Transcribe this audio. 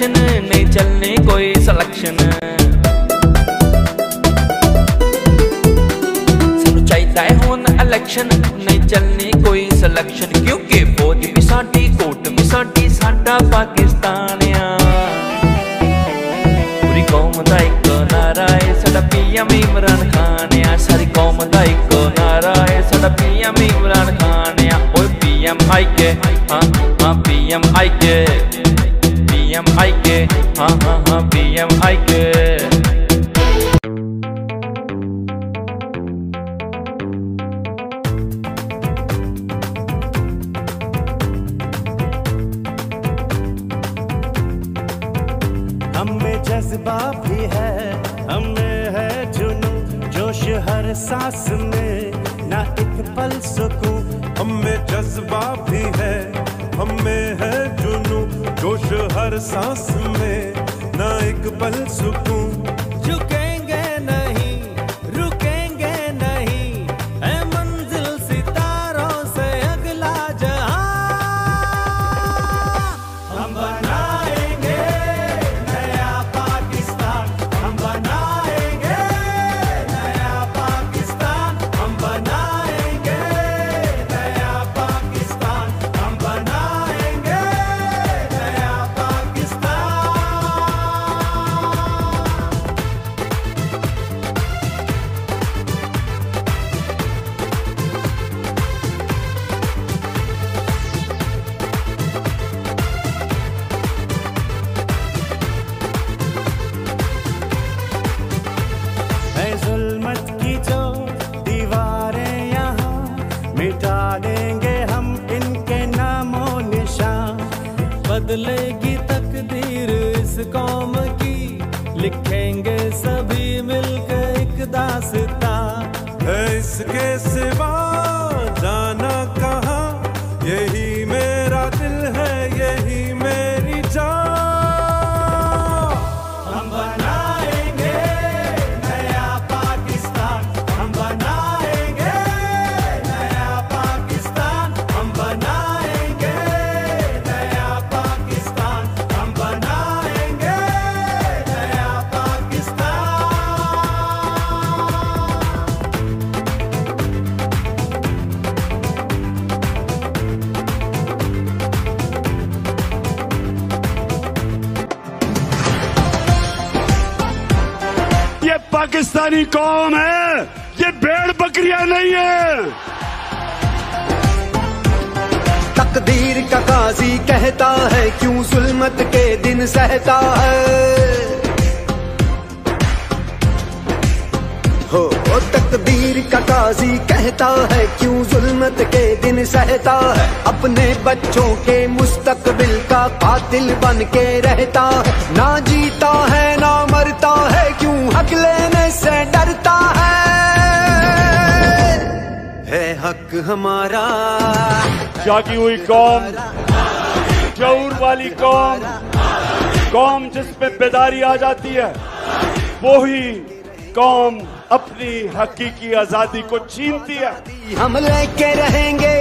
Election, नहीं चलनी कोई सिलेक्शन। सानू चाहिए हुण इलेक्शन, नहीं चलनी कोई सिलेक्शन, क्योंकि फौज भी साडी कोर्ट भी साडी, साडा पाकिस्तान आ। पूरी कौम दा इक नारा है साडा पीएम इमरान खान आ, सारी कौम दा इक नारा है साडा पीएम इमरान खान आ। ओए पीएम आई के हाँ हाँ पीएम आई के, पीएम आई के हाँ हाँ हाँ पीएम आई के। हमें जज्बा भी है, हमें है जुनून, जोश हर सांस में ना एक पल सुकून। हमें जज्बा भी है, हमें है जुनून, जोश हर सांस में ना एक पल सुकून। झुकेंगे नहीं, रुकेंगे नहीं, है मंजिल सितारों से अगला जहां। हम बनाएंगे नया पाकिस्तान, हम बनाएंगे नया पाकिस्तान, हम बनाएंगे नया पाकिस्तान, हम बनाएंगे नया पाकिस्तान। है जुल्मत की जो दीवारें यहाँ, मिटा देंगे हम इनके नामो निशान। बदलेगी तकदीर इस कौम की, लिखेंगे सभी मिलकर एक दास्तां। है इसके सिवा जाना कहाँ, यही मेरा दिल है, यही मेरी जान। हम बनाएंगे नया पाकिस्तान, हम बनाएंगे नया पाकिस्तान, हम बनाएंगे नया पाकिस्तान, हम बनाएंगे नया पाकिस्तान। ये पाकिस्तानी कौम है, ये भेड़ बकरियां नहीं है। तकदीर का काजी कहता है क्यों जुल्मत के दिन सहता है। हो तकदीर का काजी कहता है क्यों जुल्मत के दिन सहता है। अपने बच्चों के मुस्तकबिल का कातिल बन के रहता है। ना जीता है ना मरता है, क्यों हक लेने से डरता है हक हमारा। जागी हुई कौम, शऊर वाली कौम, कौम जिसमें बेदारी आ जाती है, वो ही कौम अपनी हकीकी आजादी को छीनती है। हम लेके रहेंगे